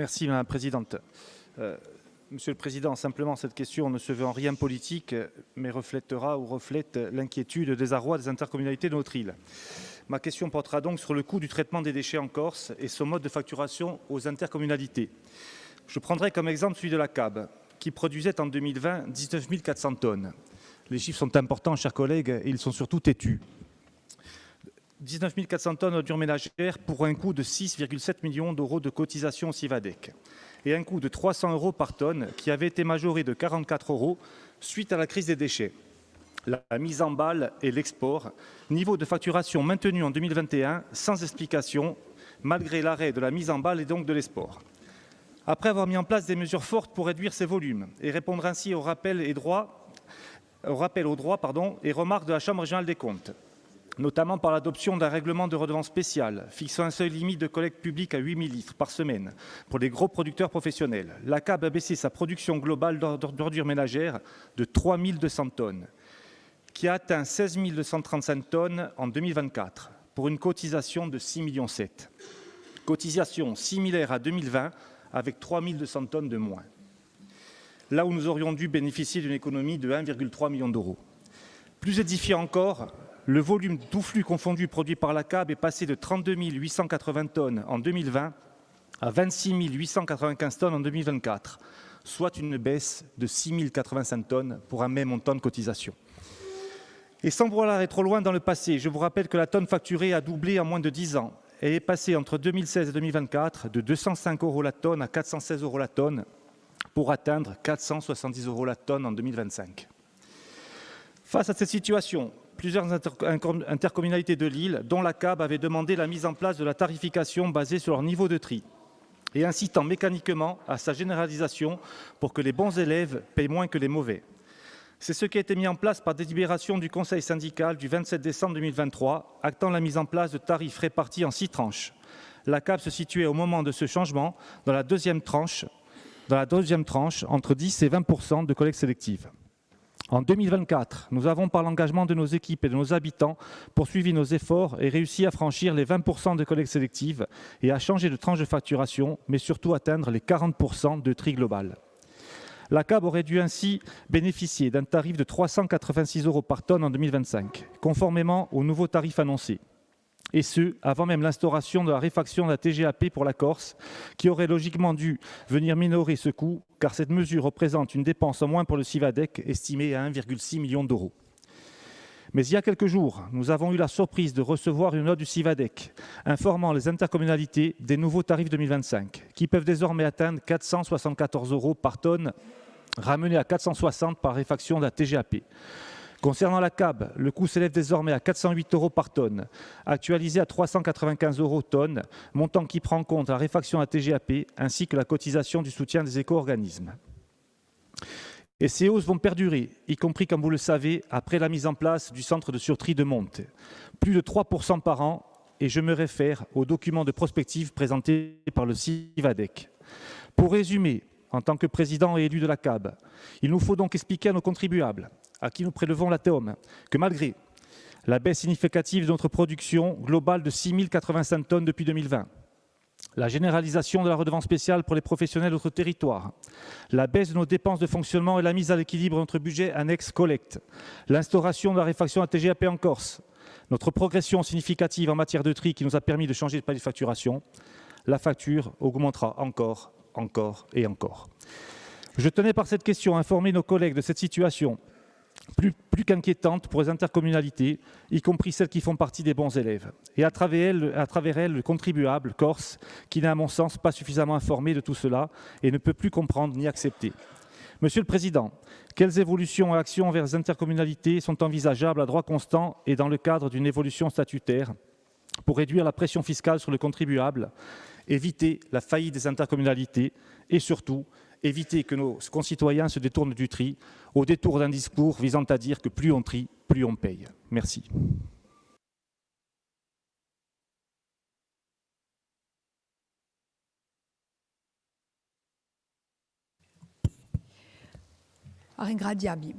Merci Madame la Présidente. Monsieur le Président, simplement cette question ne se veut en rien politique, mais reflète l'inquiétude et le désarroi des intercommunalités de notre île. Ma question portera donc sur le coût du traitement des déchets en Corse et son mode de facturation aux intercommunalités. Je prendrai comme exemple celui de la CAB, qui produisait en 2020 19 400 tonnes. Les chiffres sont importants, chers collègues, et ils sont surtout têtus. 19 400 tonnes d'ordures ménagères pour un coût de 6,7 millions d'euros de cotisation au CIVADEC et un coût de 300 euros par tonne qui avait été majoré de 44 euros suite à la crise des déchets. La mise en balle et l'export, niveau de facturation maintenu en 2021 sans explication, malgré l'arrêt de la mise en balle et donc de l'export. Après avoir mis en place des mesures fortes pour réduire ces volumes et répondre ainsi aux rappels aux droits et remarques de la Chambre régionale des comptes, notamment par l'adoption d'un règlement de redevance spéciale fixant un seuil limite de collecte publique à 8 000 litres par semaine pour les gros producteurs professionnels. La CAB a baissé sa production globale d'ordures ménagères de 3 200 tonnes, qui a atteint 16 235 tonnes en 2024, pour une cotisation de 6,7 millions. Cotisation similaire à 2020, avec 3 200 tonnes de moins. Là où nous aurions dû bénéficier d'une économie de 1,3 million d'euros. Plus édifiant encore, le volume tout flux confondu produit par la CAB est passé de 32 880 tonnes en 2020 à 26 895 tonnes en 2024, soit une baisse de 6 085 tonnes pour un même montant de cotisation. Et sans vouloir aller trop loin dans le passé, je vous rappelle que la tonne facturée a doublé en moins de 10 ans. Elle est passée entre 2016 et 2024 de 205 euros la tonne à 416 euros la tonne pour atteindre 470 euros la tonne en 2025. Face à cette situation, plusieurs intercommunalités de l'île, dont la CAB, avaient demandé la mise en place de la tarification basée sur leur niveau de tri et incitant mécaniquement à sa généralisation pour que les bons élèves payent moins que les mauvais. C'est ce qui a été mis en place par délibération du Conseil syndical du 27 décembre 2023, actant la mise en place de tarifs répartis en 6 tranches. La CAB se situait au moment de ce changement dans la deuxième tranche, entre 10 et 20% de collecte sélective. En 2024, nous avons, par l'engagement de nos équipes et de nos habitants, poursuivi nos efforts et réussi à franchir les 20% de collecte sélective et à changer de tranche de facturation, mais surtout atteindre les 40% de tri global. La CAB aurait dû ainsi bénéficier d'un tarif de 386 euros par tonne en 2025, conformément au nouveau tarif annoncé. Et ce, avant même l'instauration de la réfaction de la TGAP pour la Corse, qui aurait logiquement dû venir minorer ce coût, car cette mesure représente une dépense en moins pour le CIVADEC estimée à 1,6 million d'euros. Mais il y a quelques jours, nous avons eu la surprise de recevoir une note du CIVADEC informant les intercommunalités des nouveaux tarifs 2025, qui peuvent désormais atteindre 474 euros par tonne, ramenés à 460 par réfaction de la TGAP. Concernant la CAB, le coût s'élève désormais à 408 euros par tonne, actualisé à 395 euros tonne, montant qui prend en compte la réfaction de la TGAP ainsi que la cotisation du soutien des éco-organismes. Et ces hausses vont perdurer, y compris, comme vous le savez, après la mise en place du centre de surtri de Monte. Plus de 3% par an, et je me réfère au document de prospective présenté par le CIVADEC. Pour résumer, en tant que président et élu de la CAB, il nous faut donc expliquer à nos contribuables, à qui nous prélevons la TEOM, que malgré la baisse significative de notre production globale de 6 085 tonnes depuis 2020, la généralisation de la redevance spéciale pour les professionnels de notre territoire, la baisse de nos dépenses de fonctionnement et la mise à l'équilibre de notre budget annexe collecte, l'instauration de la réfaction de la TGAP en Corse, notre progression significative en matière de tri qui nous a permis de changer de palier de facturation, la facture augmentera encore et encore. Je tenais par cette question à informer nos collègues de cette situation plus qu'inquiétante pour les intercommunalités, y compris celles qui font partie des bons élèves, et à travers elles, le contribuable corse, qui n'est à mon sens pas suffisamment informé de tout cela et ne peut plus comprendre ni accepter. Monsieur le Président, quelles évolutions et actions envers les intercommunalités sont envisageables à droit constant et dans le cadre d'une évolution statutaire pour réduire la pression fiscale sur le contribuable, éviter la faillite des intercommunalités et surtout éviter que nos concitoyens se détournent du tri au détour d'un discours visant à dire que plus on trie, plus on paye. Merci. Ringradiabi.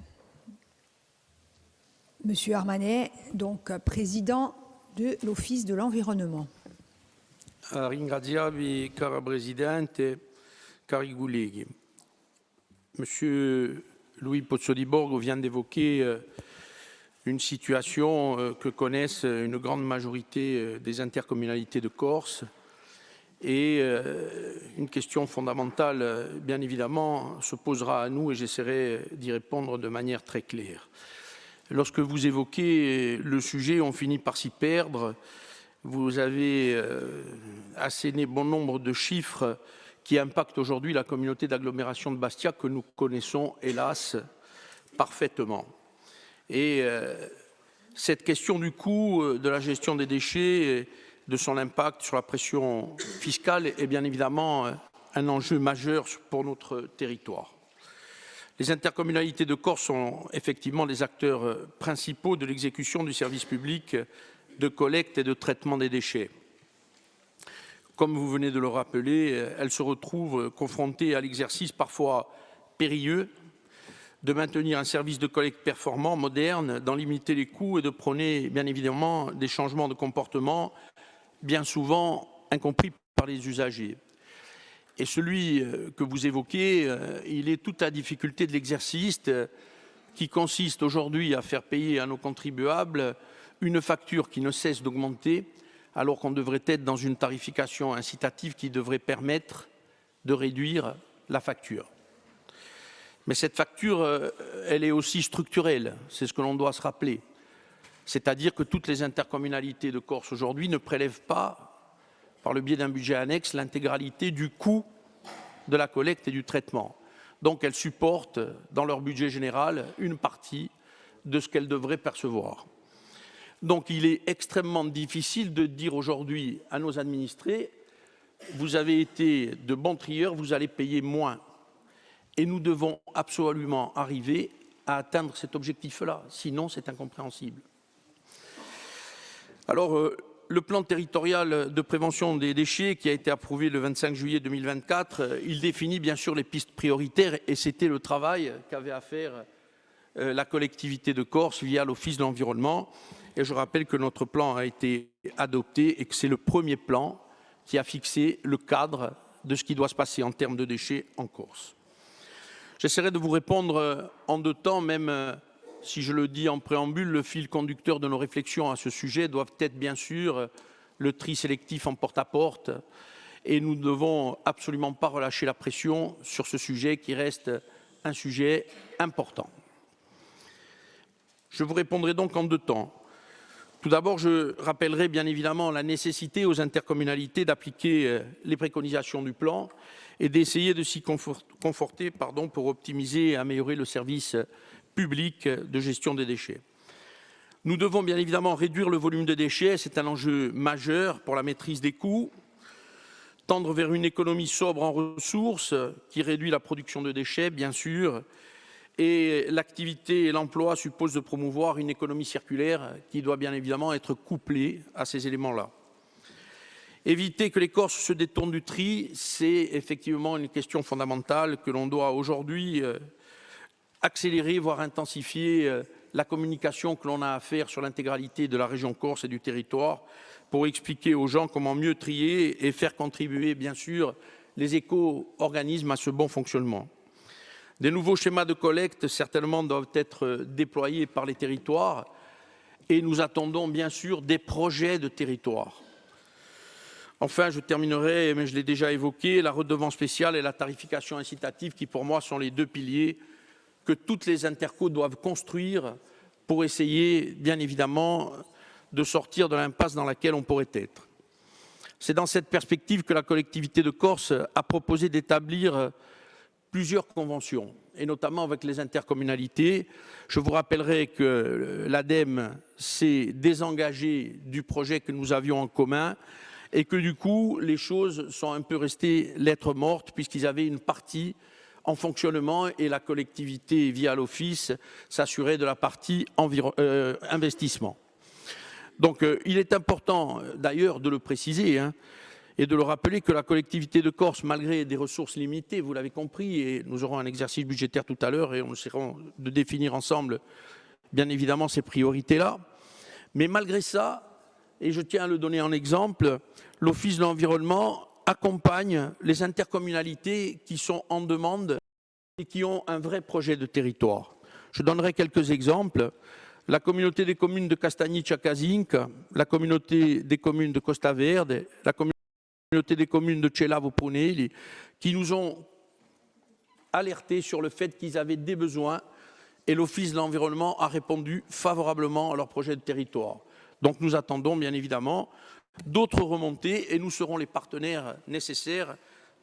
Monsieur Armanet, donc président de l'Office de l'environnement. Ringraziavi, cara Presidente. cari colleghi, Monsieur Louis Pozzo di Borgo vient d'évoquer une situation que connaissent une grande majorité des intercommunalités de Corse et une question fondamentale, bien évidemment, se posera à nous et j'essaierai d'y répondre de manière très claire. Lorsque vous évoquez le sujet, on finit par s'y perdre. Vous avez asséné bon nombre de chiffres qui impactent aujourd'hui la communauté d'agglomération de Bastia que nous connaissons, hélas, parfaitement. Et cette question du coût de la gestion des déchets, de son impact sur la pression fiscale est bien évidemment un enjeu majeur pour notre territoire. Les intercommunalités de Corse sont effectivement les acteurs principaux de l'exécution du service public de collecte et de traitement des déchets. Comme vous venez de le rappeler, elles se retrouvent confrontées à l'exercice parfois périlleux de maintenir un service de collecte performant, moderne, d'en limiter les coûts et de prôner bien évidemment des changements de comportement bien souvent incompris par les usagers. Et celui que vous évoquez, il est toute la difficulté de l'exercice qui consiste aujourd'hui à faire payer à nos contribuables une facture qui ne cesse d'augmenter alors qu'on devrait être dans une tarification incitative qui devrait permettre de réduire la facture. Mais cette facture, elle est aussi structurelle, c'est ce que l'on doit se rappeler. C'est-à-dire que toutes les intercommunalités de Corse aujourd'hui ne prélèvent pas, par le biais d'un budget annexe, l'intégralité du coût de la collecte et du traitement. Donc elles supportent, dans leur budget général, une partie de ce qu'elles devraient percevoir. Donc il est extrêmement difficile de dire aujourd'hui à nos administrés « vous avez été de bons trieurs, vous allez payer moins ». Et nous devons absolument arriver à atteindre cet objectif-là, sinon c'est incompréhensible. Alors, le plan territorial de prévention des déchets qui a été approuvé le 25 juillet 2024, il définit bien sûr les pistes prioritaires et c'était le travail qu'avait à faire la collectivité de Corse via l'Office de l'environnement. Et je rappelle que notre plan a été adopté et que c'est le premier plan qui a fixé le cadre de ce qui doit se passer en termes de déchets en Corse. J'essaierai de vous répondre en deux temps, même si je le dis en préambule, le fil conducteur de nos réflexions à ce sujet doit être bien sûr le tri sélectif en porte-à-porte et nous ne devons absolument pas relâcher la pression sur ce sujet qui reste un sujet important. Je vous répondrai donc en deux temps. Tout d'abord, je rappellerai bien évidemment la nécessité aux intercommunalités d'appliquer les préconisations du plan et d'essayer de s'y conforter pour optimiser et améliorer le service public de gestion des déchets. Nous devons bien évidemment réduire le volume de déchets, c'est un enjeu majeur pour la maîtrise des coûts, tendre vers une économie sobre en ressources qui réduit la production de déchets, bien sûr, et l'activité et l'emploi supposent de promouvoir une économie circulaire qui doit bien évidemment être couplée à ces éléments-là. Éviter que les Corses se détournent du tri, c'est effectivement une question fondamentale que l'on doit aujourd'hui accélérer, voire intensifier la communication que l'on a à faire sur l'intégralité de la région Corse et du territoire pour expliquer aux gens comment mieux trier et faire contribuer, bien sûr, les éco-organismes à ce bon fonctionnement. Des nouveaux schémas de collecte, certainement, doivent être déployés par les territoires et nous attendons, bien sûr, des projets de territoire. Enfin, je terminerai, mais je l'ai déjà évoqué, la redevance spéciale et la tarification incitative qui, pour moi, sont les deux piliers que toutes les intercos doivent construire pour essayer, bien évidemment, de sortir de l'impasse dans laquelle on pourrait être. C'est dans cette perspective que la collectivité de Corse a proposé d'établir plusieurs conventions, et notamment avec les intercommunalités. Je vous rappellerai que l'ADEME s'est désengagée du projet que nous avions en commun et que du coup, les choses sont un peu restées lettres mortes puisqu'ils avaient une partie en fonctionnement et la collectivité, via l'Office, s'assurait de la partie investissement. Donc, il est important d'ailleurs de le préciser, et de le rappeler que la collectivité de Corse, malgré des ressources limitées, vous l'avez compris, et nous aurons un exercice budgétaire tout à l'heure et on essaiera de définir ensemble, bien évidemment, ces priorités-là. Mais malgré ça, et je tiens à le donner en exemple, l'Office de l'environnement accompagne les intercommunalités qui sont en demande et qui ont un vrai projet de territoire. Je donnerai quelques exemples. La communauté des communes de Castagnic-Cazinc, la communauté des communes de Costa Verde, la communauté des communes de Cellavo-Ponelli, qui nous ont alertés sur le fait qu'ils avaient des besoins et l'Office de l'environnement a répondu favorablement à leur projet de territoire. Donc nous attendons bien évidemment d'autres remontées et nous serons les partenaires nécessaires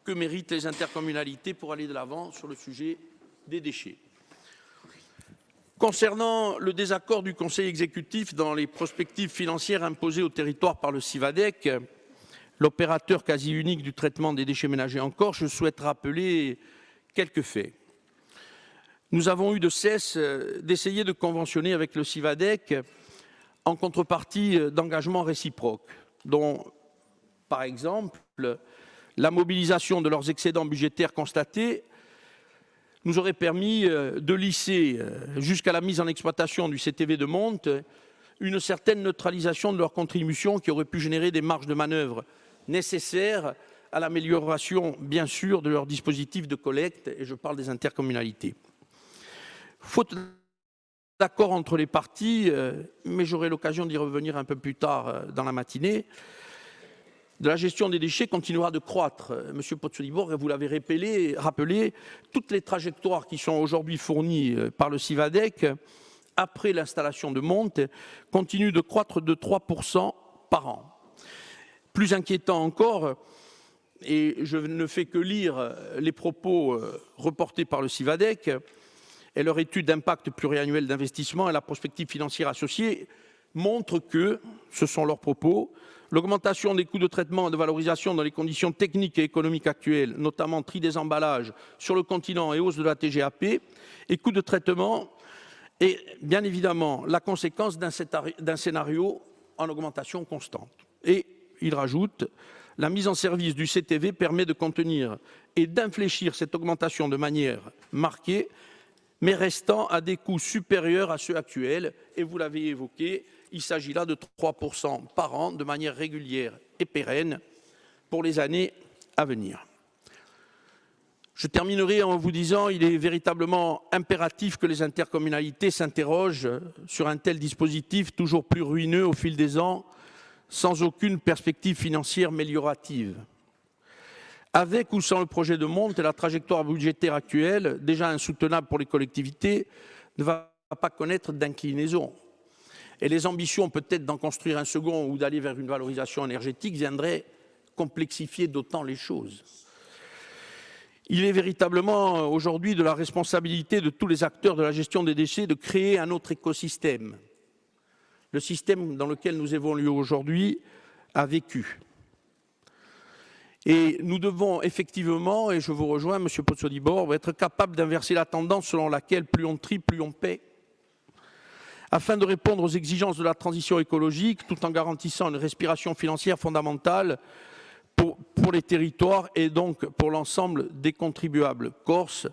que méritent les intercommunalités pour aller de l'avant sur le sujet des déchets. Concernant le désaccord du Conseil exécutif dans les prospectives financières imposées au territoire par le Civadec, l'opérateur quasi unique du traitement des déchets ménagers en Corse, je souhaite rappeler quelques faits. Nous avons eu de cesse d'essayer de conventionner avec le Civadec en contrepartie d'engagements réciproques, dont, par exemple, la mobilisation de leurs excédents budgétaires constatés nous aurait permis de lisser, jusqu'à la mise en exploitation du CTV de Monte, une certaine neutralisation de leurs contributions qui aurait pu générer des marges de manœuvre nécessaires à l'amélioration, bien sûr, de leur dispositif de collecte, et je parle des intercommunalités. Faute d'accord entre les parties, mais j'aurai l'occasion d'y revenir un peu plus tard dans la matinée, de la gestion des déchets continuera de croître. Monsieur Pozzo-di-Borg, vous l'avez rappelé, toutes les trajectoires qui sont aujourd'hui fournies par le Civadec, après l'installation de Monte, continuent de croître de 3% par an. Plus inquiétant encore, et je ne fais que lire les propos reportés par le Civadec et leur étude d'impact pluriannuel d'investissement et la prospective financière associée montrent que, ce sont leurs propos, l'augmentation des coûts de traitement et de valorisation dans les conditions techniques et économiques actuelles, notamment tri des emballages sur le continent et hausse de la TGAP, et coûts de traitement est bien évidemment la conséquence d'un scénario en augmentation constante. Et il rajoute, la mise en service du CTV permet de contenir et d'infléchir cette augmentation de manière marquée, mais restant à des coûts supérieurs à ceux actuels. Et vous l'avez évoqué, il s'agit là de 3% par an de manière régulière et pérenne pour les années à venir. Je terminerai en vous disant qu'il est véritablement impératif que les intercommunalités s'interrogent sur un tel dispositif toujours plus ruineux au fil des ans, sans aucune perspective financière améliorative. Avec ou sans le projet de Monte, la trajectoire budgétaire actuelle, déjà insoutenable pour les collectivités, ne va pas connaître d'inclinaison. Et les ambitions peut-être d'en construire un second ou d'aller vers une valorisation énergétique viendraient complexifier d'autant les choses. Il est véritablement aujourd'hui de la responsabilité de tous les acteurs de la gestion des déchets de créer un autre écosystème. Le système dans lequel nous évoluons aujourd'hui a vécu. Et nous devons effectivement, et je vous rejoins, Monsieur Pozzo-di-Borg, être capables d'inverser la tendance selon laquelle plus on trie, plus on paie, afin de répondre aux exigences de la transition écologique, tout en garantissant une respiration financière fondamentale pour les territoires et donc pour l'ensemble des contribuables corses.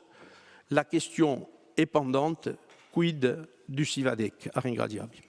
La question est pendante, quid du Civadec? A ringraziarvi.